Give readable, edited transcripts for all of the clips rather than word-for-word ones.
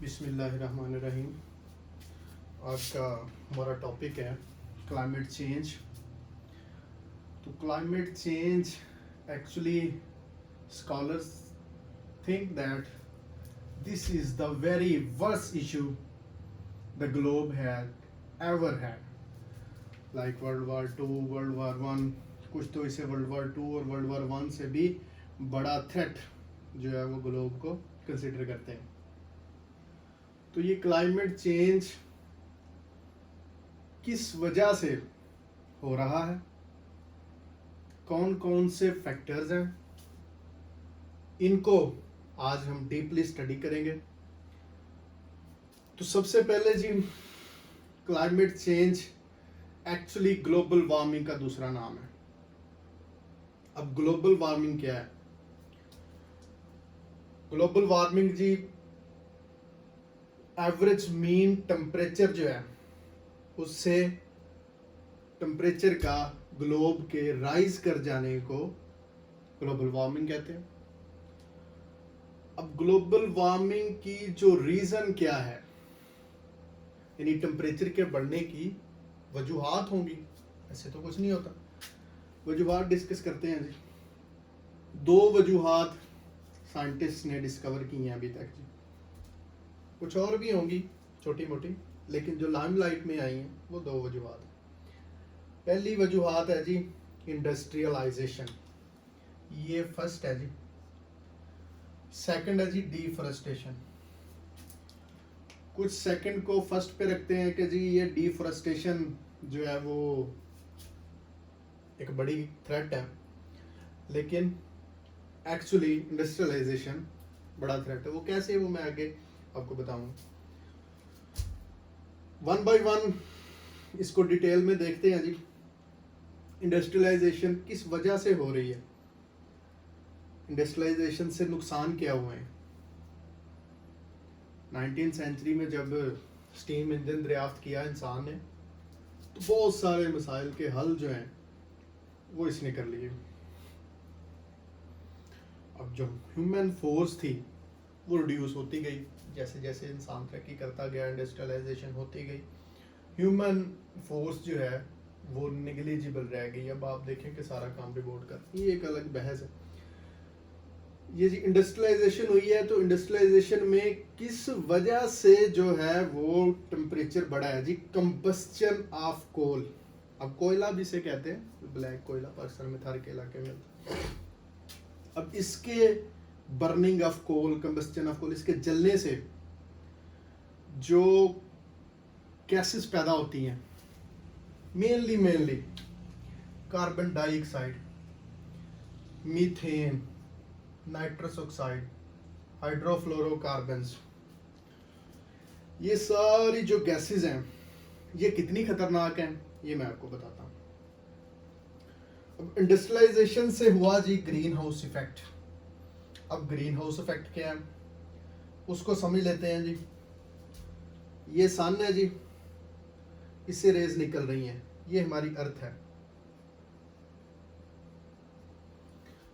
बिस्मिल्लाहिर्रहमानिर्रहीम। आज का हमारा टॉपिक है क्लाइमेट चेंज। तो climate change actually scholars think that this is the very worst issue the globe had ever had. Like World War II, World War One, कुछ तो इसे World War II और World War One से भी बड़ा threat जो है वो ग्लोब को कंसिडर करते हैं। तो ये क्लाइमेट चेंज किस वजह से हो रहा है, कौन कौन से फैक्टर्स हैं, इनको आज हम डीपली स्टडी करेंगे। तो सबसे पहले जी, climate change actually global warming का दूसरा नाम है। अब ग्लोबल वार्मिंग क्या है? ग्लोबल वार्मिंग जी एवरेज मीन टेम्परेचर जो है उससे टेम्परेचर का ग्लोब के राइज कर जाने को ग्लोबल वार्मिंग कहते हैं। अब ग्लोबल वार्मिंग की जो रीजन क्या है, यानी टेम्परेचर के बढ़ने की वजूहात होंगी, ऐसे तो कुछ नहीं होता। वजूहात डिस्कस करते हैं जी। दो वजूहात साइंटिस्ट ने डिस्कवर की हैं अभी तक जी, कुछ और भी होंगी छोटी मोटी, लेकिन जो लाइमलाइट में आई हैं वो दो वजूहात हैं। पहली वजूहात है जी इंडस्ट्रियलाइजेशन, ये फर्स्ट है जी। सेकंड है जी डिफॉरेस्टेशन। कुछ सेकंड को फर्स्ट पे रखते हैं कि जी ये डिफॉरेस्टेशन जो है वो एक बड़ी थ्रेट है, लेकिन एक्चुअली इंडस्ट्रियलाइजेशन बड़ा थ्रेट है। वो कैसे, वो मैं आगे आपको बताऊंगा। वन बाय वन इसको डिटेल में देखते हैं जी। इंडस्ट्रियलाइजेशन किस वजह से हो रही है, इंडस्ट्रियलाइजेशन से नुकसान क्या हुए हैं। 19वीं सेंचुरी में जब स्टीम इंजन दरियाफ्त किया इंसान ने, तो बहुत सारे मसाइल के हल जो हैं वो इसने कर लिए। अब जो ह्यूमन फोर्स थी वो रिड्यूस होती गई, जैसे जैसे इंसान तरक्की करता गया, इंडस्ट्रियलाइजेशन होती गई, ह्यूमन फोर्स जो है वो निगलिजिबल रह गई। अब आप देखें कि सारा काम रिपोर्ट कर, ये एक अलग बहस है। ये जी इंडस्ट्रियलाइजेशन हुई है, तो इंडस्ट्रियलाइजेशन में किस वजह से जो है वो टेम्परेचर बढ़ा है जी? कंबस्चन ऑफ कोल। अब कोयला भी से कहते हैं, ब्लैक कोयला पाकिस्तान में थार के इलाके में। अब इसके burning of coal, combustion of coal, इसके जलने से जो गैसेस पैदा होती हैं, mainly carbon dioxide, methane, nitrous oxide, hydrofluorocarbons, ये सारी जो गैसेस हैं ये कितनी खतरनाक हैं ये मैं आपको बताता हूँ। अब इंडस्ट्रियलाइजेशन से हुआ जी ग्रीन हाउस इफेक्ट। अब ग्रीन हाउस इफेक्ट क्या है उसको समझ लेते हैं जी। ये सन है जी, इससे रेज निकल रही हैं, ये हमारी अर्थ है,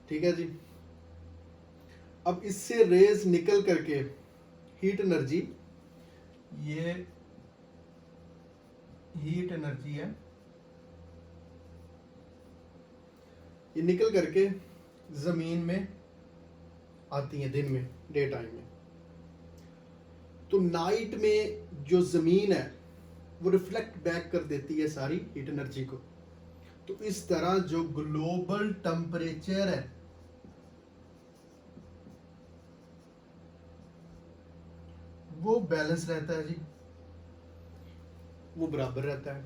ठीक है जी। अब इससे रेज निकल करके हीट एनर्जी, ये हीट एनर्जी है, ये निकल करके जमीन में आती है दिन में, डे टाइम में। तो नाइट में जो जमीन है वो रिफ्लेक्ट बैक कर देती है सारी हीट एनर्जी को। तो इस तरह जो ग्लोबल टेम्परेचर है वो बैलेंस रहता है जी, वो बराबर रहता है।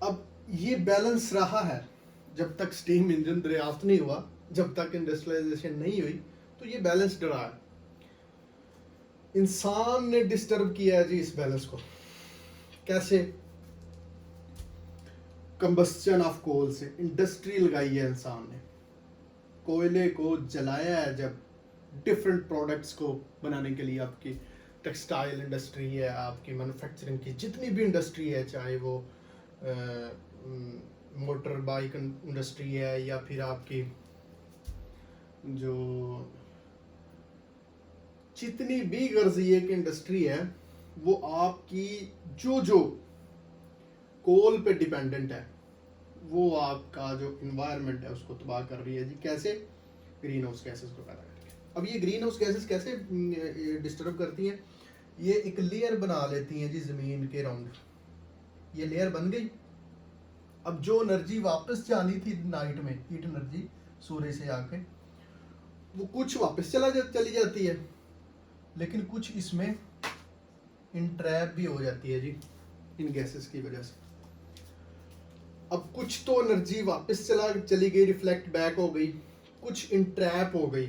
अब ये बैलेंस रहा है जब तक स्टीम इंजन दरियाफ्त नहीं हुआ, जब तक इंडस्ट्रियलाइजेशन नहीं हुई, तो ये बैलेंस रहा है। इंसान ने डिस्टर्ब किया है जी इस बैलेंस को। कैसे? कंबस्चन ऑफ कोल से इंडस्ट्री लगाई है इंसान ने, कोयले को जलाया है जब डिफरेंट प्रोडक्ट्स को बनाने के लिए। आपकी टेक्सटाइल इंडस्ट्री है, आपकी मैन्युफैक्चरिंग की जितनी भी इंडस्ट्री है, चाहे वो मोटर बाइक इंडस्ट्री है या फिर आपकी जो जितनी भी गर्ज ये एक इंडस्ट्री है वो आपकी जो कोल पे डिपेंडेंट है वो आपका जो इन्वायरमेंट है उसको तबाह कर रही है जी। कैसे? ग्रीन हाउस गैसेस को पैदा करके। अब ये ग्रीन हाउस गैसेस कैसे डिस्टर्ब करती हैं? ये एक लेयर बना लेती हैं जी ज़मीन के राउंड। ये लेयर बन गई। अब जो एनर्जी वापस जानी थी नाइट में, हीट एनर्जी सूर्य से आके, वो कुछ वापस चली जाती है, लेकिन कुछ इसमें इंट्रैप भी हो जाती है जी इन गैसेस की वजह से। अब कुछ तो एनर्जी वापस चली गई, रिफ्लेक्ट बैक हो गई, कुछ इंट्रैप हो गई।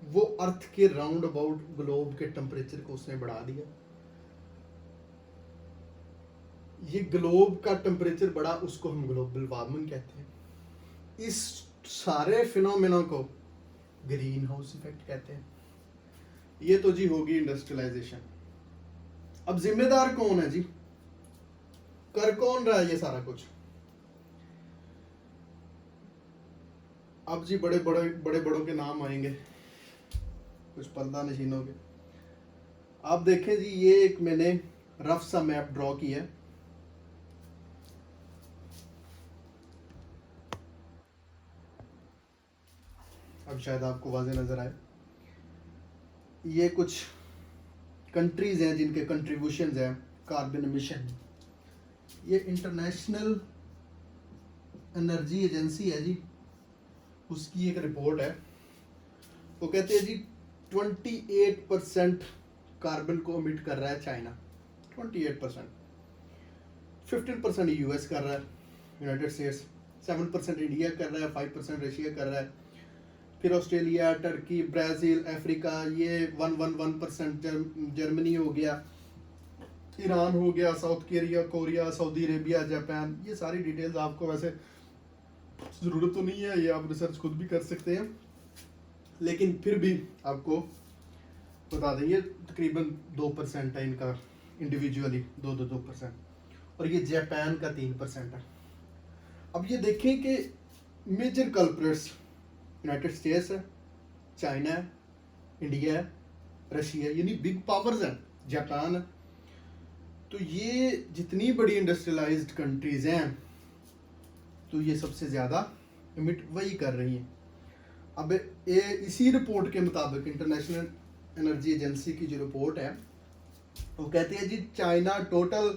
वो अर्थ के राउंड अबाउट ग्लोब के टेम्परेचर को उसने बढ़ा दिया। ये ग्लोब का टेम्परेचर बढ़ा, उसको हम ग्लोबल वार्मिंग कहते हैं। इस सारे फिनोमेना को ग्रीन हाउस इफेक्ट कहते हैं। ये तो जी होगी इंडस्ट्रियलाइजेशन। अब जिम्मेदार कौन है जी? कर कौन रहा है ये सारा कुछ? अब जी बड़े बड़ों के नाम आएंगे, कुछ पर्दा नशीनों के। आप देखें जी, ये एक मैंने रफ सा मैप ड्रॉ किया है। अब शायद आपको वाज़ेह नजर आए। ये कुछ कंट्रीज हैं जिनके कंट्रीब्यूशंस हैं कार्बन एमिशन। ये इंटरनेशनल एनर्जी एजेंसी है जी, उसकी एक रिपोर्ट है। वो कहते हैं जी 28% कार्बन को एमिट कर रहा है चाइना, 28%। 15% यूएस कर रहा है, यूनाइटेड स्टेट्स। 7% इंडिया कर रहा है, 5% रशिया कर रहा है। फिर ऑस्ट्रेलिया, टर्की, ब्राज़ील, अफ्रीका, ये 1% जर्मनी हो गया, ईरान हो गया, south Korea, Saudi Arabia, Japan. ये सारी डिटेल्स आपको वैसे ज़रूरत तो नहीं है, ये आप रिसर्च खुद भी कर सकते हैं, लेकिन फिर भी आपको बता दें ये तकरीबन 2% है इनका इंडिविजुअली, 2%। और ये जापान का 3% है। अब ये देखें कि मेजर कल्प्रिट्स यूनाइटेड स्टेट्स है, चाइना है, इंडिया है, रशिया, यानी बिग पावर्स हैं, जापान है। तो ये जितनी बड़ी इंडस्ट्रियलाइज्ड कंट्रीज हैं, तो ये सबसे ज़्यादा इमिट वही कर रही हैं। अब ये इसी रिपोर्ट के मुताबिक इंटरनेशनल एनर्जी एजेंसी की जो रिपोर्ट है वो कहती है जी China total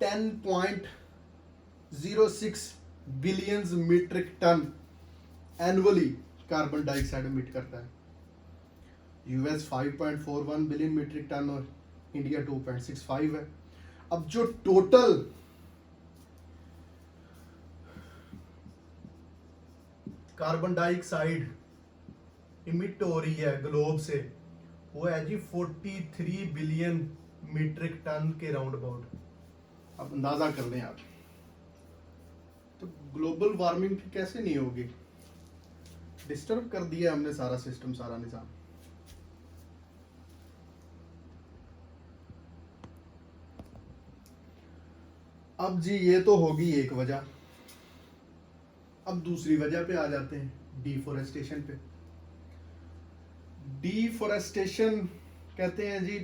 10.06 billion metric ton annually carbon dioxide emit करता है। यूएस 5.41 बिलियन मीट्रिक टन और इंडिया 2.65 है। अब जो टोटल कार्बन डाइऑक्साइड इमिट हो रही है ग्लोब से, वो है जी 43 बिलियन मीट्रिक टन के राउंड अबाउट। अब अंदाजा कर लें आप, तो ग्लोबल वार्मिंग कैसे नहीं होगी? डिस्टर्ब कर दिया हमने सारा सिस्टम, सारा निजाम। अब जी ये तो होगी एक वजह। अब दूसरी वजह पे आ जाते हैं, डिफोरेस्टेशन पे। डिफोरेस्टेशन कहते हैं जी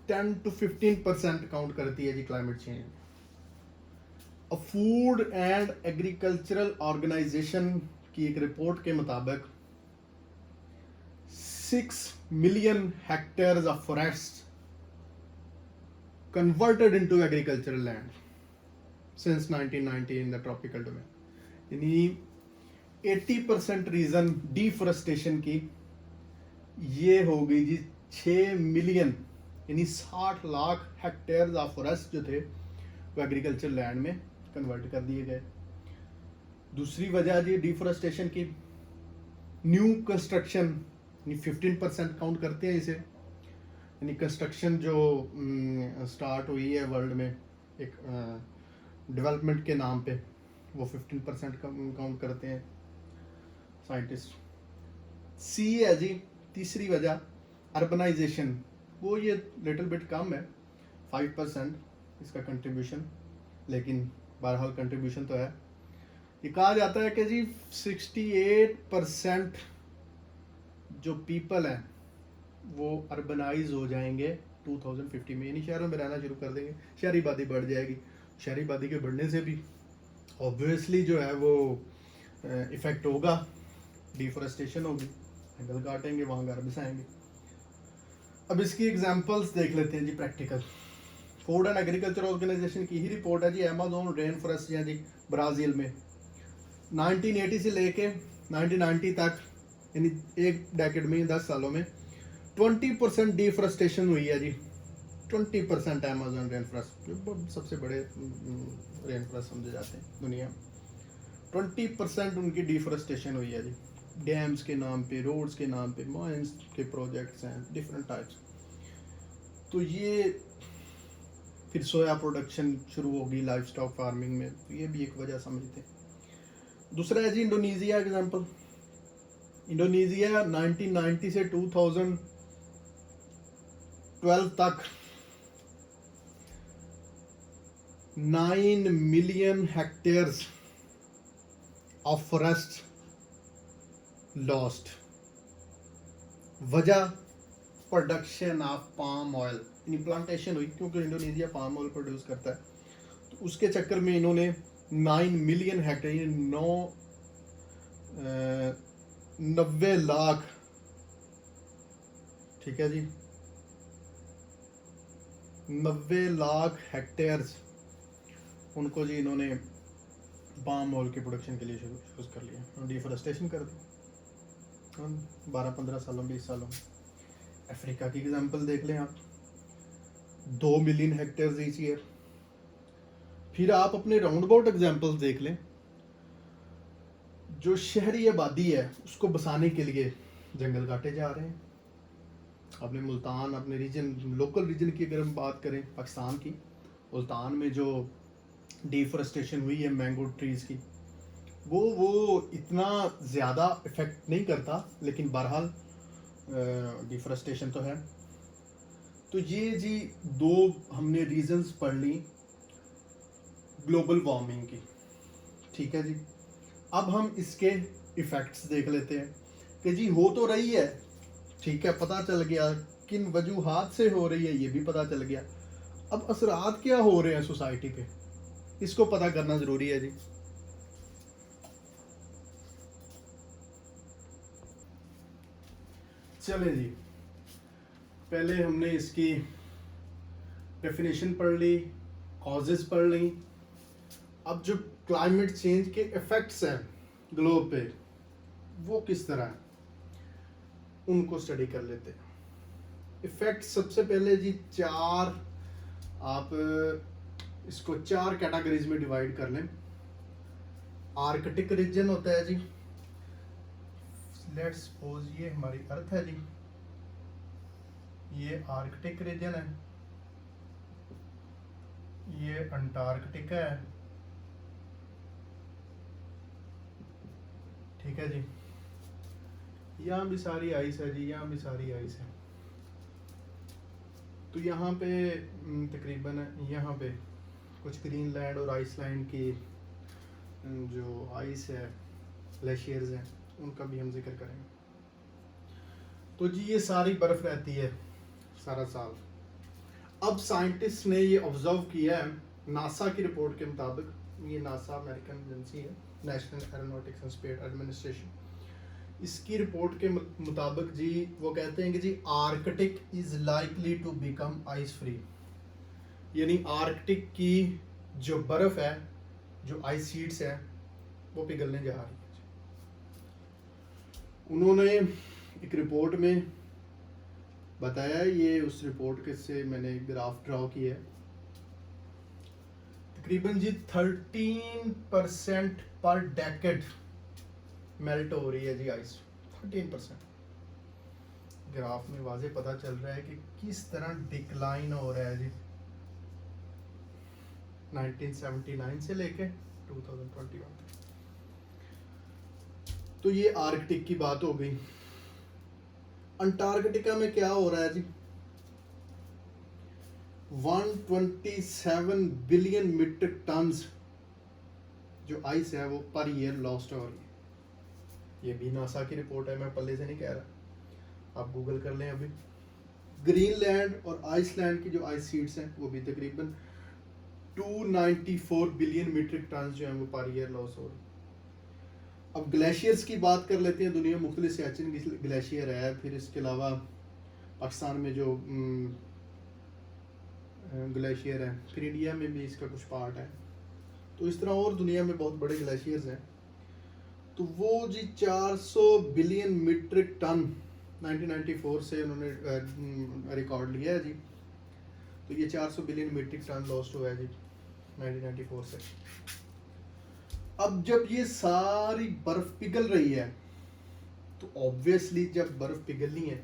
10 to 15% काउंट करती है जी climate change. Food and agricultural organisation की एक रिपोर्ट के मुताबिक 6 million hectares of forest converted into agricultural land since 1990 in the tropical domain। यानी 80% रीजन डिफोरेस्टेशन की ये हो गई जी 6 मिलियन, यानी 60 लाख हेक्टेयर ऑफ फॉरेस्ट जो थे वो एग्रीकल्चर लैंड में कन्वर्ट कर दिए गए। दूसरी वजह जी डिफोरेस्टेशन की न्यू कंस्ट्रक्शन, 15% काउंट करते हैं इसे, यानी कंस्ट्रक्शन जो स्टार्ट हुई है वर्ल्ड में एक डेवलपमेंट के नाम पे, वो 15% काउंट करते हैं साइंटिस्ट। सी है जी तीसरी वजह अर्बनाइजेशन, वो ये लिटिल बिट कम है, 5% इसका कंट्रीब्यूशन, लेकिन बहरहाल कंट्रीब्यूशन तो है। ये कहा जाता है कि जी 68% जो पीपल हैं वो अर्बनाइज हो जाएंगे 2050 में, यानी शहरों में रहना शुरू कर देंगे, शहरी आबादी बढ़ जाएगी। शहरी आबादी के बढ़ने से भी ऑब्वियसली जो है वो इफ़ेक्ट होगा, डिफोरेस्टेशन होगी, जंगल काटेंगे, वहाँ घर बसाएंगे। अब इसकी एग्जांपल्स देख लेते हैं जी practical. Food and agriculture organisation की ही रिपोर्ट है जी, अमेज़न रेन फॉरेस्ट है जी ब्राज़ील में 1980 से लेके 1990 तक, यानी एक डेकेड में, 10 सालों में 20% डिफोरेस्टेशन हुई है जी। 20% अमेज़न रेन फॉरेस्ट, जो सबसे बड़े रेन फॉरेस्ट समझे जाते हैं दुनिया में, 20% उनकी डिफोरेस्टेशन हुई है जी। डैम्स के नाम पे, रोड्स के नाम पे, माइंस के प्रोजेक्ट्स हैं डिफरेंट टाइप्स। तो ये फिर सोया प्रोडक्शन शुरू होगी लाइफ स्टॉक फार्मिंग में, तो ये भी एक वजह समझते हैं। दूसरा है जी इंडोनेशिया एग्जांपल। इंडोनेशिया 1990 से 2012 तक 9 million hectares of forest lost. वजह प्रोडक्शन ऑफ पाम ऑयल, यानी प्लांटेशन हुई, क्योंकि इंडोनेशिया पाम ऑयल प्रोड्यूस करता है, तो उसके चक्कर में इन्होंने 9 मिलियन हेक्टेयर, 90 लाख, ठीक है जी, 90 लाख हेक्टेयर्स उनको जी इन्होंने पाम ऑयल के प्रोडक्शन के लिए यूज़ कर लिया, डिफोरेस्टेशन कर दी 12-15 सालों 20 सालों में। अफ्रीका की एग्जांपल देख लें आप, 2 मिलियन हेक्टेयर्स ईच ईयर। फिर आप अपने राउंड अबाउट एग्जांपल्स देख लें, जो शहरी आबादी है उसको बसाने के लिए जंगल काटे जा रहे हैं। अपने मुल्तान, अपने रीजन, लोकल रीजन की अगर हम बात करें पाकिस्तान की, मुल्तान में जो डिफोरेस्टेशन हुई है मैंगो ट्रीज़ की, वो इतना ज़्यादा इफेक्ट नहीं करता, लेकिन बहरहाल डिफोरेस्टेशन तो है। तो ये जी दो हमने रीजंस पढ़ ली ग्लोबल वार्मिंग की, ठीक है जी। अब हम इसके इफ़ेक्ट्स देख लेते हैं कि जी हो तो रही है, ठीक है, पता चल गया किन वजूहात से हो रही है, ये भी पता चल गया। अब असरात क्या हो रहे हैं सोसाइटी पे, इसको पता करना ज़रूरी है जी। चले जी, पहले हमने इसकी डेफिनेशन पढ़ ली, कॉजेज पढ़ ली। अब जो क्लाइमेट चेंज के इफेक्ट्स हैं ग्लोब पे, वो किस तरह हैं, उनको स्टडी कर लेते हैं। इफेक्ट सबसे पहले जी चार, आप इसको 4 कैटेगरीज में डिवाइड कर लें। आर्कटिक रीजन होता है जी, लेट्स सपोज ये हमारी अर्थ है जी, ये आर्कटिक रीजन है, ये अंटार्कटिका है, ठीक है जी। यहाँ भी सारी आइस है जी, यहाँ भी सारी आइस है। तो यहाँ पे तकरीबन यहाँ पे कुछ ग्रीनलैंड और आइसलैंड की जो आइस है, ग्लेशियर्स हैं, उनका भी हम जिक्र करेंगे। तो जी ये सारी बर्फ रहती है सारा साल। अब साइंटिस्ट ने ये ऑब्जर्व किया है, नासा की रिपोर्ट के मुताबिक, ये नासा अमेरिकन एजेंसी है, National Aeronautics and Space Administration, इसकी रिपोर्ट के मुताबिक जी वो कहते हैं कि जी Arctic is likely to become ice free, यानी आर्कटिक की जो बर्फ है, जो आइस शीट्स है, वो पिघलने जा रही है। उन्होंने एक रिपोर्ट में बताया, ये उस रिपोर्ट के से मैंने ग्राफ ड्रॉ किया है, तकरीबन जी 13% पर डेकेड मेल्ट हो रही है जी आइस, 13%। ग्राफ में वाजे पता चल रहा है कि किस तरह डिक्लाइन हो रहा है जी 1979 से लेके 2021। तो ये आर्कटिक की बात हो गई। अंटार्कटिका में क्या हो रहा है जी, 127 बिलियन मीट्रिक टन्स जो आइस है वो पर ईयर लॉस्ट हो रही है। ये भी नासा की रिपोर्ट है, मैं पल्ले से नहीं कह रहा। आप गूगल कर लें अभी। ग्रीनलैंड और आइसलैंड की जो आइस शीट्स हैं वो भी तकरीबन 294 बिलियन मीट्रिक टन जो है वो पर ईयर लॉस हो रही है। अब ग्लेशियर्स की बात कर लेते हैं। दुनिया में मुख्तलिफ सियाचिन ग्लेशियर है, फिर इसके अलावा पाकिस्तान में जो ग्लेशियर है, फिर इंडिया में भी इसका कुछ पार्ट है। तो इस तरह और दुनिया में बहुत बड़े ग्लेशियर्स हैं। तो वो जी 400 बिलियन मीट्रिक टन 1994 से उन्होंने रिकॉर्ड लिया है जी। तो ये 400 बिलियन मीट्रिक टन लॉस्ट हुआ है जी 1994 से। अब जब ये सारी बर्फ पिघल रही है तो ऑब्वियसली जब बर्फ पिघलनी है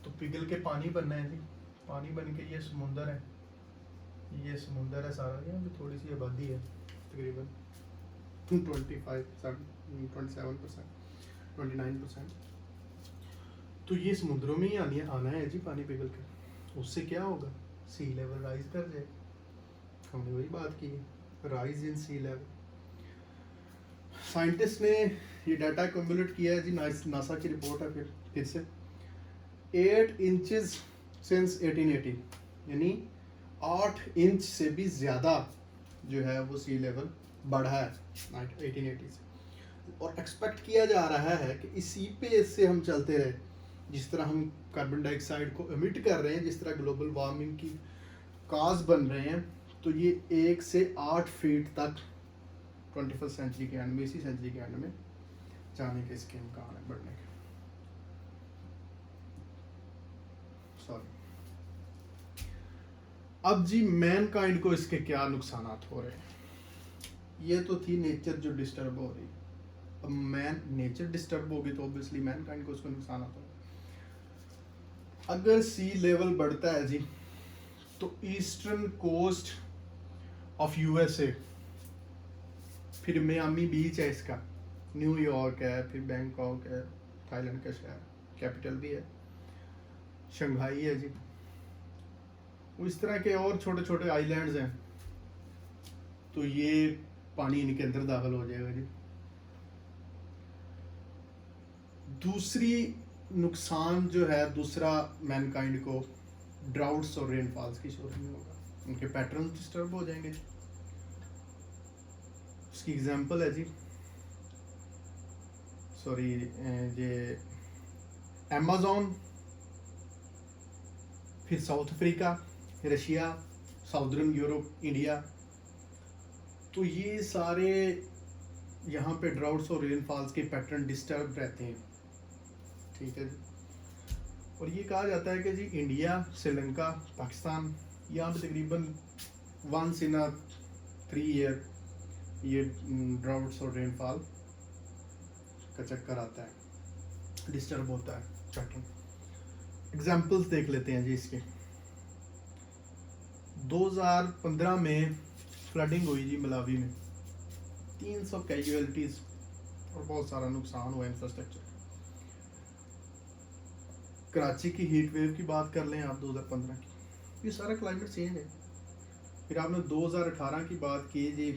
तो पिघल के पानी बनना है जी। पानी बन के ये समुंदर है, ये समुंदर है सारा। यहाँ पे थोड़ी सी आबादी है तकरीबन 29%। तो ये समुद्रों में ही आना है जी पानी पिघल के। उससे क्या होगा, सी लेवल राइज कर जाए। हमने वही बात की है, rise in sea level. Scientist ने ये डाटा एक्यूमुलेट किया है जी, नासा की रिपोर्ट है फिर से 8 इंचेस सिंस 1880, यानी 8 इंच से भी ज़्यादा जो है वो सी लेवल बढ़ा है 1880 से। और एक्सपेक्ट किया जा रहा है कि इसी पेस से हम चलते रहे, जिस तरह हम कार्बन डाइऑक्साइड को एमिट कर रहे हैं, जिस तरह ग्लोबल वार्मिंग की काज बन रहे हैं, तो ये 1 से 8 फीट तक 21st सेंचुरी के एंड में, इसी सेंचुरी के एंड में जाने के इसके इम्कान है बढ़ने के। सॉरी। अब जी मैन काइंड को इसके क्या नुकसान हो रहे हैं। ये तो थी नेचर जो डिस्टर्ब हो रही। अब नेचर डिस्टर्ब होगी तो ऑब्वियसली मैन काइंड को उसको नुकसान होगा। अगर सी लेवल बढ़ता है जी तो ईस्टर्न कोस्ट ऑफ यूएसए, फिर मियामी बीच है इसका, न्यूयॉर्क है, फिर बैंकॉक है, थाईलैंड का शहर कैपिटल भी है, शंघाई है जी, वो इस तरह के और छोटे छोटे आइलैंड्स हैं। तो ये पानी इनके अंदर दाखिल हो जाएगा जी। दूसरी नुकसान जो है दूसरा मैनकाइंड को ड्राउट्स और रेनफॉल्स की सूरत में होगा, उनके पैटर्न डिस्टर्ब हो जाएंगे। उसकी एग्जांपल है जी, सॉरी ये अमेज़न, फिर south Africa, Russia, southern Europe, India. तो ये सारे यहाँ पे ड्राउट्स और रेनफॉल्स के पैटर्न डिस्टर्ब रहते हैं, ठीक है जी। और ये कहा जाता है कि जी इंडिया, श्रीलंका, पाकिस्तान, यहाँ पे तकरीबन 1 in 3 ईयर ये ड्राउट्स और रेनफॉल का चक्कर आता है, डिस्टर्ब होता है पैटर्न। एग्जाम्पल्स देख लेते हैं जी इसके। 2015 में फ्लडिंग हुई जी मलावी में, 300 कैजुअलिटीज और बहुत सारा नुकसान हुआ इंफ्रास्ट्रक्चर। कराची की हीट वेव की बात कर लें आप 2015 की, ये सारा क्लाइमेट चेंज है। फिर आपने 2018 की बात की जी,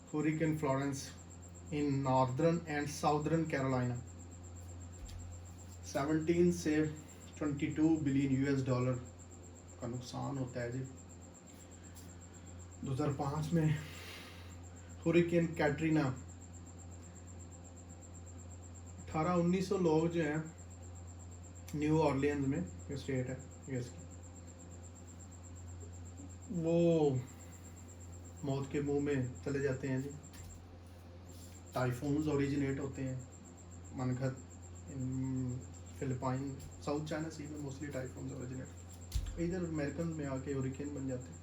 hurricane Florence in northern and southern Carolina, 17 से 22 बिलियन यूएस डॉलर का नुकसान होता है जी। 2005 में हरिकेन कैटरीना, 1800-1900 लोग जो हैं न्यू ऑर्लियंस में, ये स्टेट है यूएस की, वो मौत के मुंह में चले जाते हैं जी। टाइफून्स ओरिजिनेट होते हैं मनगढ़, फिलिपाइन, साउथ चाइना सी में मोस्टली टाइफून्स ओरिजिनेट, इधर अमेरिकन में आके हरिकेन बन जाते हैं।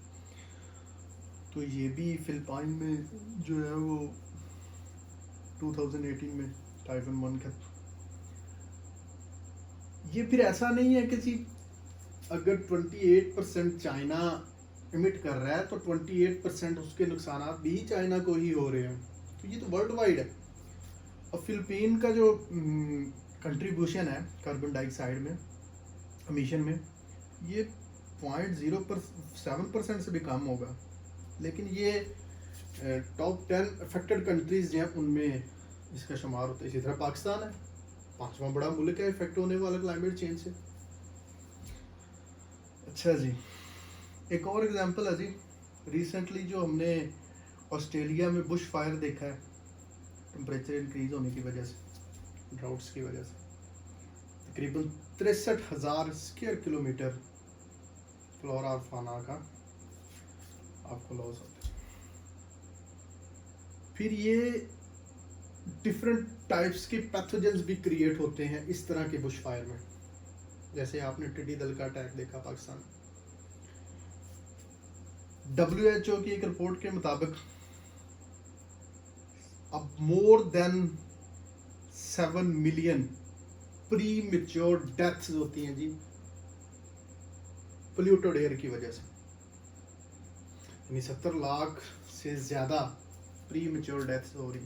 तो ये भी फिलिपाइन में जो है वो 2018 में टाइफून मनगढ़। ये फिर ऐसा नहीं है कि जी अगर 28% चाइना इमिट कर रहा है तो 28% उसके नुकसान भी चाइना को ही हो रहे हैं। तो ये तो वर्ल्ड वाइड है। और फिलिपीन का जो कंट्रीब्यूशन है कार्बन डाइऑक्साइड में, एमिशन में, ये 0.07% से भी कम होगा। लेकिन ये टॉप 10 अफेक्टेड कंट्रीज हैं उनमें इसका शुमार होता है। इसी तरह पाकिस्तान है, 5वां बड़ा मुल्क है इफेक्ट होने वाला क्लाइमेट चेंज से। अच्छा जी, एक और एग्जांपल है जी, रिसेंटली जो हमने ऑस्ट्रेलिया में बुश फायर देखा है टेम्परेचर इंक्रीज होने की वजह से, ड्राउट्स की वजह से, तकरीबन 63,000 स्क्वायर किलोमीटर फ्लोरा और फाना का आपको लॉस होता है। फिर ये डिफरेंट टाइप्स के पैथोजेंस भी क्रिएट होते हैं इस तरह के बुश फायर में, जैसे आपने टिड्डी दल का अटैक देखा पाकिस्तान। WHO की एक रिपोर्ट के मुताबिक अब more than 7 million pre mature deaths होती हैं जी पोल्यूटेड एयर की वजह से, यानी 70 लाख से ज़्यादा प्री मेच्योर डेथ्स हो रही,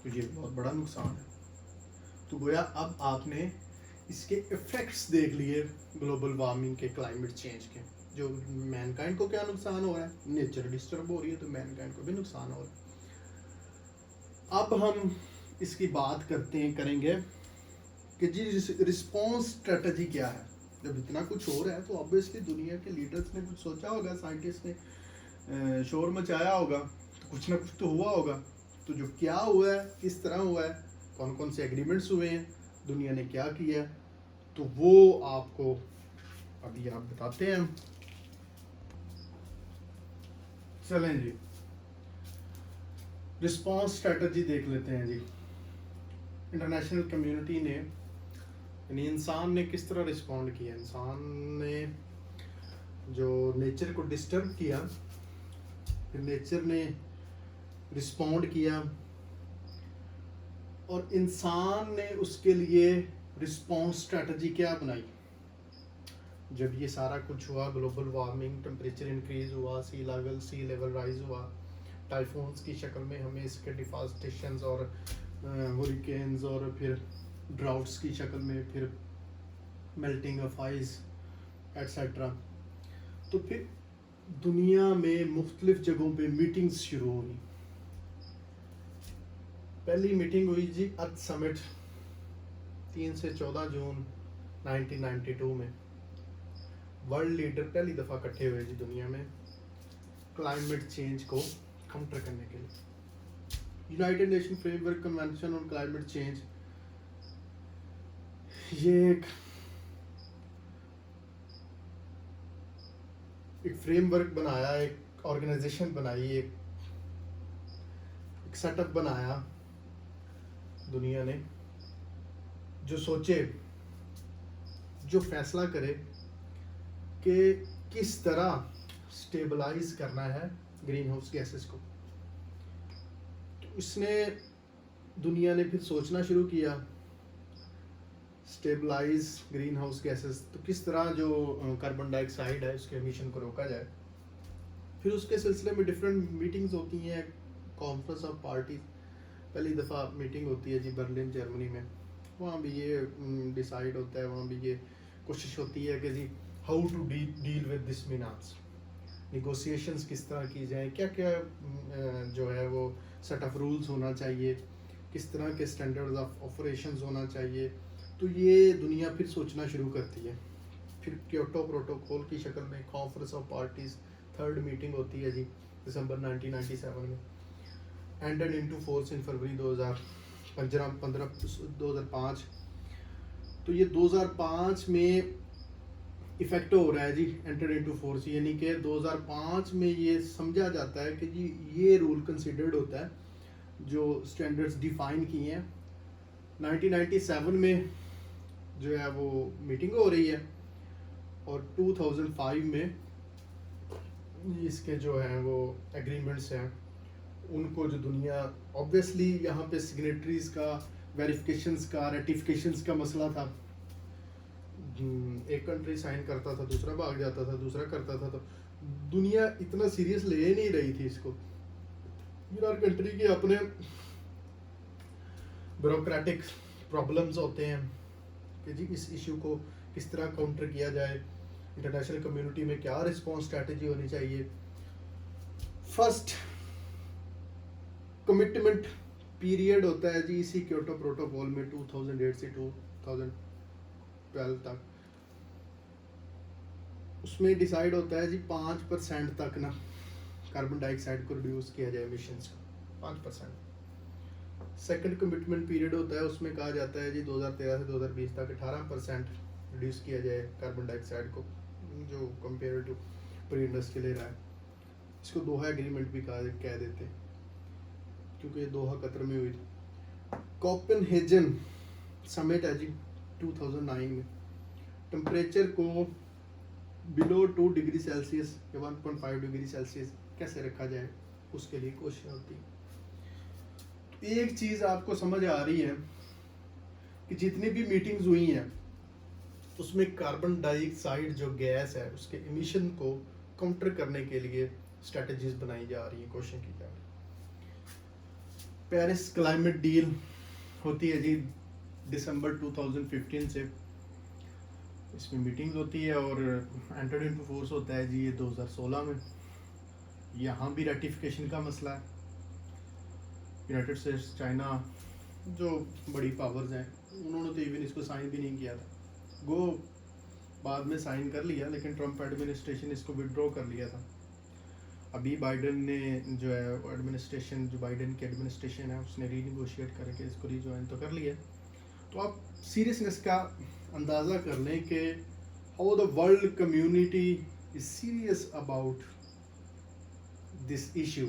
तो ये बहुत बड़ा नुकसान है। तो गोया अब आपने इसके इफेक्ट्स देख लिए ग्लोबल वार्मिंग के, क्लाइमेट चेंज के, जो मैनकाइंड को क्या नुकसान हो रहा है, नेचर डिस्टर्ब हो रही है तो मैनकाइंड को भी नुकसान हो रहा है। अब हम इसकी बात करेंगे कि जी रिस्पॉन्स स्ट्रेटजी क्या है। जब इतना कुछ हो रहा है तो ऑब्वियसली दुनिया के लीडर्स ने कुछ सोचा होगा, साइंटिस्ट ने शोर मचाया होगा, तो कुछ ना कुछ तो हुआ होगा। तो जो क्या हुआ है, किस तरह हुआ है, कौन कौन से एग्रीमेंट्स हुए हैं, दुनिया ने क्या किया है, तो वो आपको अभी आप बताते हैं। चलें जी, रिस्पॉन्स स्ट्रेटजी देख लेते हैं जी। इंटरनेशनल कम्युनिटी ने, यानी इंसान ने किस तरह रिस्पॉन्ड किया। इंसान ने जो नेचर को डिस्टर्ब किया, फिर नेचर ने रिस्पॉन्ड किया और इंसान ने उसके लिए रिस्पॉन्स स्ट्रेटजी क्या बनाई। जब ये सारा कुछ हुआ, ग्लोबल वार्मिंग, टेम्परेचर इंक्रीज हुआ, सी लेवल राइज हुआ, टाइफून्स की शक्ल में हमें इसके डिफॉरेस्टेशंस और हरिकेन्स और फिर ड्राउट्स की शक्ल में, फिर मेल्टिंग ऑफ आइस एट्सेट्रा। तो फिर दुनिया में मुख्तलिफ जगहों पे मीटिंग्स शुरू हुई। पहली मीटिंग हुई जी अर्थ समिट 3 से 14 जून 1992 में। वर्ल्ड लीडर पहली दफ़ा इकट्ठे हुए जी दुनिया में क्लाइमेट चेंज को काउंटर करने के लिए। United nation framework convention on climate change, ये एक फ्रेमवर्क बनाया, एक ऑर्गेनाइजेशन बनाई, एक सेटअप बनाया दुनिया ने, जो सोचे, जो फैसला करे कि किस तरह स्टेबलाइज करना है ग्रीन हाउस गैसेस को। तो इसने, दुनिया ने फिर सोचना शुरू किया स्टेबलाइज ग्रीन हाउस गैसेस, तो किस तरह जो कार्बन डाइऑक्साइड है उसके एमिशन को रोका जाए। फिर उसके सिलसिले में डिफरेंट मीटिंग्स होती हैं, कॉन्फ्रेंस ऑफ पार्टीज, पहली दफ़ा मीटिंग होती है जी बर्लिन जर्मनी में। वहाँ भी ये डिसाइड होता है, वहाँ भी ये कोशिश होती है कि जी how to deal with this menace, negotiations किस तरह की जाए, क्या क्या जो है वो सेट ऑफ रूल्स होना चाहिए, किस तरह के स्टैंडर्ड्स ऑफ ऑपरेशंस होना चाहिए। तो ये दुनिया फिर सोचना शुरू करती है। फिर क्योटो प्रोटोकॉल की शक्ल में conference of parties 3rd meeting होती है जी दिसंबर 1997 में, एंटेड इनटू फोर्स इन फरवरी 2005। तो ये 2005 में इफेक्ट हो रहा है जी, एंटेड इनटू फोर्स, यानी कि 2005 में ये समझा जाता है कि जी ये रूल कंसिडर्ड होता है, जो स्टैंडर्ड्स डिफाइन किए हैं। 1997 में जो है वो मीटिंग हो रही है और 2005 में इसके जो हैं वो एग्रीमेंट्स हैं, उनको जो दुनिया, ऑब्वियसली यहाँ पे सिग्नेटरीज का, वेरिफिकेशंस का, रेटिफिकेशंस का मसला था। एक कंट्री साइन करता था, दूसरा भाग जाता था, दूसरा करता था, तो दुनिया इतना सीरियस ले नहीं रही थी इसको। हर कंट्री के अपने ब्यूरोक्रेटिक प्रॉब्लम्स होते हैं कि जी इस इशू को किस तरह काउंटर किया जाए, इंटरनेशनल कम्युनिटी में क्या रिस्पॉन्स स्ट्रैटेजी होनी चाहिए। फर्स्ट, कमिटमेंट पीरियड होता है जी इसी क्योटो प्रोटोकॉल में 2008 से 2012 तक, उसमें डिसाइड होता है जी 5% तक ना कार्बन डाइऑक्साइड को रिड्यूस किया जाए एमिशंस को, 5%। सेकंड कमिटमेंट पीरियड होता है, उसमें कहा जाता है जी 2013 से 2020 तक 18% रिड्यूस किया जाए कार्बन डाइऑक्साइड को, जो compare to pre industrial era है। इसको दोहा एग्रीमेंट भी कह देते हैं, क्योंकि ये दोहा कतर में हुई थी। कोपेनहेगन समिट है जी 2009 में, टेम्परेचर को बिलो 2 डिग्री सेल्सियस या 1.5 डिग्री सेल्सियस कैसे रखा जाए, उसके लिए कोशिश होती है। एक चीज आपको समझ आ रही है कि जितनी भी मीटिंग्स हुई हैं उसमें कार्बन डाइऑक्साइड जो गैस है उसके एमिशन को काउंटर करने के लिए स्ट्रेटजीज बनाई जा रही हैं, कोशिश की जा रही है। पेरिस क्लाइमेट डील होती है जी दिसंबर 2015 से, इसमें मीटिंग्स होती है और एंटर्ड इनटू फोर्स होता है जी ये 2016 में। यहाँ भी रेटिफिकेशन का मसला है। यूनाइटेड स्टेट्स, चाइना जो बड़ी पावर्स हैं, उन्होंने तो इवन इसको साइन भी नहीं किया था। गो बाद में साइन कर लिया, लेकिन ट्रम्प एडमिनिस्ट्रेशन इसको विड्रॉ कर लिया था। अभी बाइडन ने जो है एडमिनिस्ट्रेशन, जो बाइडन की एडमिनिस्ट्रेशन है उसने रीनिगोशिएट करके इसको रीजॉइन तो कर लिया। तो आप सीरियसनेस का अंदाज़ा कर लें कि how the world community is serious about this issue.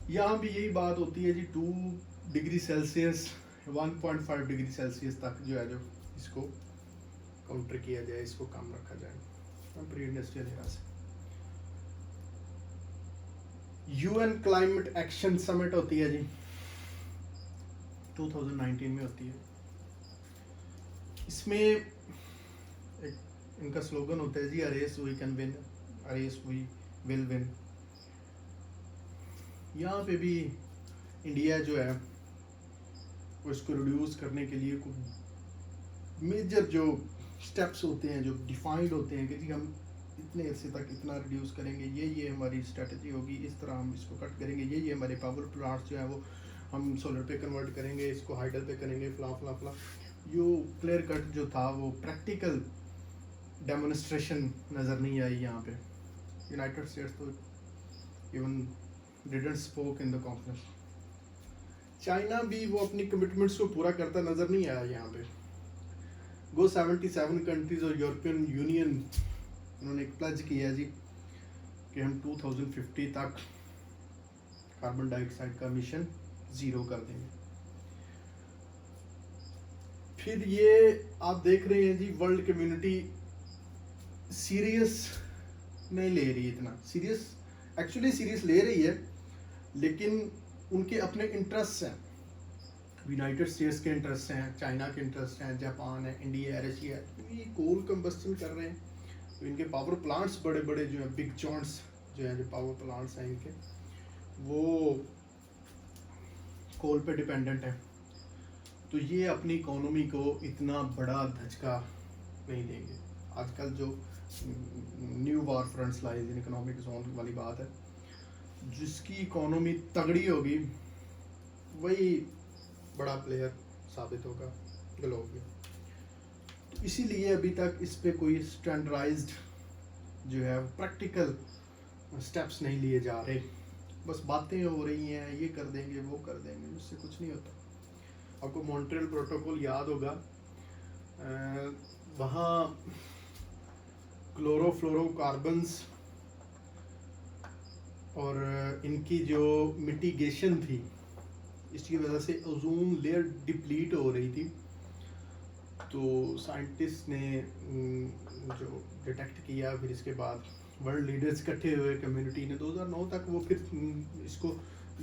यहाँ भी यही बात होती है जी 2 डिग्री सेल्सियस 1.5 डिग्री सेल्सियस तक जो है जो इसको काउंटर किया जाए, इसको कम रखा जाए प्री इंडस्ट्रियल एरा से। यूएन क्लाइमेट एक्शन समिट होती है जी 2019 में होती है। इसमें एक इनका स्लोगन होता है जी a race we can win, a race we will win. यहाँ पे भी इंडिया जो है वो इसको रिड्यूस करने के लिए कुछ मेजर जो स्टेप्स होते हैं, जो डिफाइंड होते हैं कि जी हम इतने अरसे तक इतना रिड्यूस करेंगे, ये हमारी स्ट्रेटजी होगी, इस तरह हम इसको कट करेंगे, ये हमारे पावर प्लांट्स जो है वो हम सोलर पे कन्वर्ट करेंगे, इसको हाइडल पे करेंगे, फला। यो क्लियर कट जो था वो प्रैक्टिकल डेमोन्स्ट्रेशन नज़र नहीं आई यहाँ पे। यूनाइटेड स्टेट्स तो even didn't spoke in the conference. China भी वो अपनी कमिटमेंट्स को पूरा करता नज़र नहीं आया यहाँ पे। गो 77 कंट्रीज और यूरोपियन यूनियन उन्होंने एक प्लेज किया जी कि हम 2050 तक कार्बन डाइऑक्साइड का एमिशन 0 कर देंगे। फिर ये आप देख रहे हैं जी वर्ल्ड कम्युनिटी सीरियस नहीं ले रही, इतना सीरियस एक्चुअली सीरियस ले रही है, लेकिन उनके अपने इंटरेस्ट हैं। यूनाइटेड स्टेट्स के इंटरेस्ट हैं, चाइना के इंटरेस्ट हैं, जापान है, इंडिया है, रशिया है, ये कोल कंबस्टन कर रहे हैं। तो इनके पावर प्लांट्स बड़े बड़े जो हैं, बिग जॉन्ट्स जो हैं, जो पावर प्लांट्स हैं इनके, वो कोल पे डिपेंडेंट है। तो ये अपनी इकोनॉमी को इतना बड़ा धचका नहीं देंगे। आजकल जो new war fronts lies in economic zone वाली बात है, जिसकी इकोनॉमी तगड़ी होगी वही बड़ा प्लेयर साबित होगा ग्लोब में। तो इसीलिए अभी तक इस पे कोई स्टैंडर्डाइज्ड जो है प्रैक्टिकल स्टेप्स नहीं लिए जा रहे, बस बातें हो रही हैं, ये कर देंगे वो कर देंगे, उससे कुछ नहीं होता। आपको मॉन्ट्रियल प्रोटोकॉल याद होगा, वहाँ क्लोरोफ्लोरोकार्बन्स और इनकी जो मिटिगेशन थी, इसकी वजह से ओजोन लेयर डिप्लीट हो रही थी। तो साइंटिस्ट ने जो डिटेक्ट किया, फिर इसके बाद वर्ल्ड लीडर्स इकट्ठे हुए, कम्युनिटी ने 2009 तक वो फिर इसको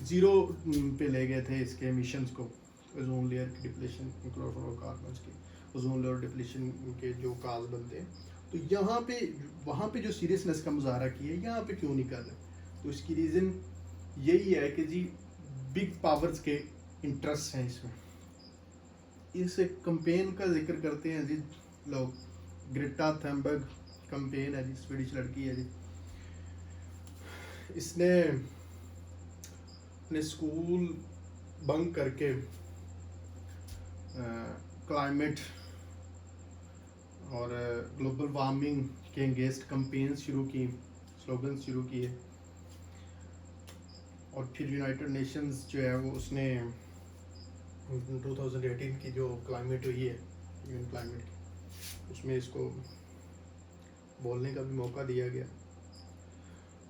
0 पे ले गए थे, इसके एमिशंस को, ओजोन लेयर की डिप्लीशन, क्लोरोफ्लोरोकार्बन्स की ओजोन लेयर डिप्लीशन के जो काज बनते हैं। तो यहाँ पे वहाँ पे जो सीरियसनेस का मुजाहरा किया, यहाँ पे क्यों नहीं कर रहे? तो इसकी रीज़न यही है कि जी बिग पावर्स के इंटरेस्ट हैं इसमें। इस कंपेन का जिक्र करते हैं जी लोग, ग्रेटा थनबर्ग कंपेन है जी, स्वीडिश लड़की है जी, इसने अपने स्कूल बंक करके क्लाइमेट और ग्लोबल वार्मिंग के अगेंस्ट कंपेन्स शुरू की, स्लोगन शुरू किए। और फिर यूनाइटेड नेशंस जो है वो उसने 2018 की जो क्लाइमेट हुई है, यूएन क्लाइमेट की, उसमें इसको बोलने का भी मौका दिया गया।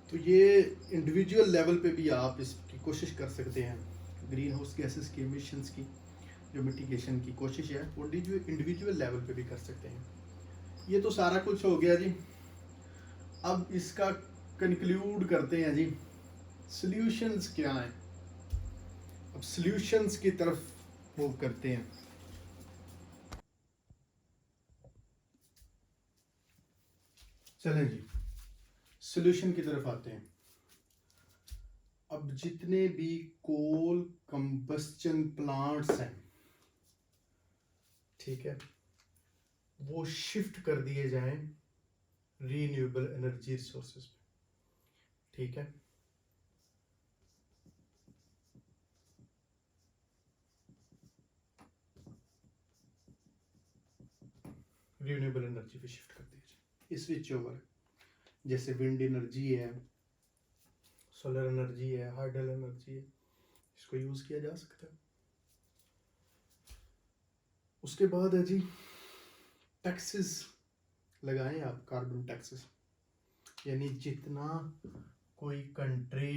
तो ये इंडिविजुअल लेवल पे भी आप इसकी कोशिश कर सकते हैं। ग्रीन हाउस गैसेस की एमिशंस की जो मिटिगेशन की कोशिश है वो इंडिविजुअल लेवल पे भी कर सकते हैं। ये तो सारा कुछ हो गया जी। अब इसका कंक्लूड करते हैं जी, सॉल्यूशंस क्या हैं। अब सॉल्यूशंस की तरफ मूव करते हैं। चलें जी, सॉल्यूशन की तरफ आते हैं। अब जितने भी कोल कंबस्टन प्लांट्स हैं, ठीक है, वो शिफ्ट कर दिए जाएं रीन्यूएबल एनर्जी रिसोर्सेज पे, ठीक है। रीन्यूएबल एनर्जी पे शिफ्ट कर दिए जाए। स्विच ओवर, जैसे विंड एनर्जी है, सोलर एनर्जी है, हाइडल एनर्जी है, इसको यूज किया जा सकता है। उसके बाद है जी, टैक्सेस लगाएं आप, कार्बन टैक्सेस, यानी जितना कोई कंट्री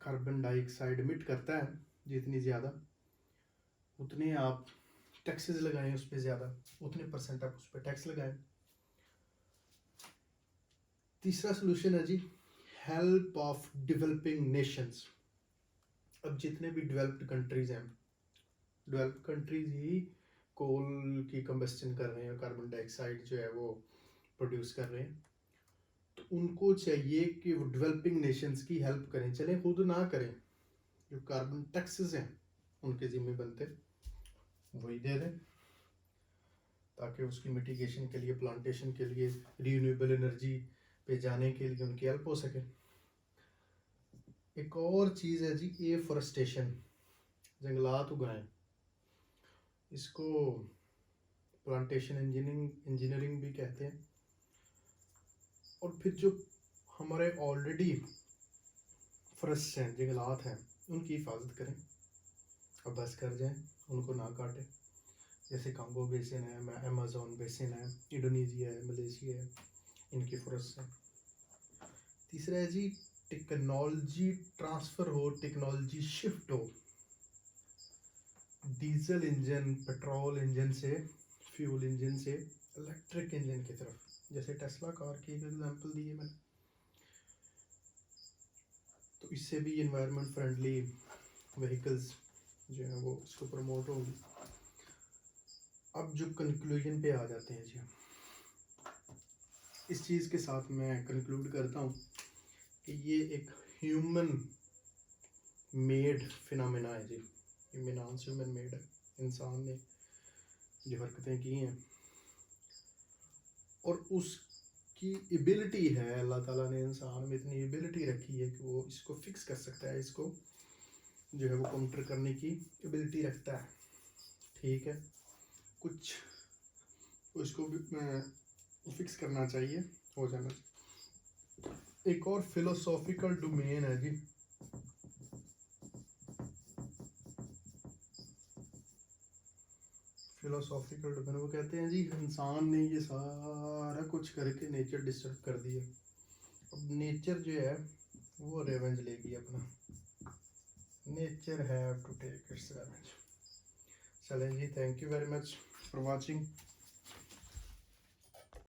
कार्बन डाइऑक्साइड इमिट करता है, जितनी ज़्यादा, उतने आप टैक्सेस लगाएं उस पर ज़्यादा, उतने परसेंट आप उस पर टैक्स लगाएं। तीसरा सोल्यूशन है जी, हेल्प ऑफ डेवलपिंग नेशंस। अब जितने भी डेवलप्ड कंट्रीज हैं, डेवलप्ड कंट्रीज ही कोल की कंबस्टन कर रहे हैं, कार्बन डाइऑक्साइड जो है वो प्रोड्यूस कर रहे हैं, तो उनको चाहिए कि वो डेवलपिंग नेशंस की हेल्प करें, चले खुद ना करें, जो कार्बन टैक्सेस हैं उनके जिम्मे बनते वही दे दें, ताकि उसकी मिटिगेशन के लिए, प्लांटेशन के लिए, रीन्यूएबल एनर्जी पे जाने के लिए उनकी हेल्प हो सके। एक और चीज़ है जी, एफॉरेस्टेशन, जंगलात उगाएं। इसको प्लांटेशन इंजीनियरिंग भी कहते हैं। और फिर जो हमारे ऑलरेडी फॉरेस्ट हैं, जंगलात हैं, उनकी हिफाजत करें, अब बस कर जाएं, उनको ना काटें। जैसे कांगो बेसिन है, अमेज़न बेसिन है, इंडोनेशिया है, मलेशिया है, इनकी फॉरेस्ट है। तीसरा है जी, टेक्नोलॉजी ट्रांसफ़र हो, टेक्नोलॉजी शिफ्ट हो, डीजल इंजन, पेट्रोल इंजन से, फ्यूल इंजन से इलेक्ट्रिक इंजन की तरफ, जैसे टेस्ला कार की एक एग्जांपल दी है मैंने। तो इससे भी एनवायरनमेंट फ्रेंडली व्हीकल्स जो है वो इसको प्रमोट होंगी। अब जो कंक्लूजन पे आ जाते हैं जी, इस चीज़ के साथ मैं कंक्लूड करता हूँ कि ये एक ह्यूमन मेड फिनोमेना है जी, ह्यूमन मेड है, इंसान ने जो हरकतें की हैं, और उसकी एबिलिटी है, अल्लाह ताला ने इंसान में इतनी एबिलिटी रखी है कि वो इसको फिक्स कर सकता है, इसको जो है वो काउंटर करने की एबिलिटी रखता है, ठीक है। कुछ उसको भी फिक्स करना चाहिए, हो जाना चाहिए। एक और फिलोसॉफिकल डोमेन है जी, फिलोसॉफिकल डोमेन, वो कहते हैं जी, इंसान ने ये सारा कुछ करके नेचर डिस्टर्ब कर दिया, अब नेचर जो है वो रेवेंज लेगी अपना, nature have to take its revenge. चलें जी, thank you very much for watching.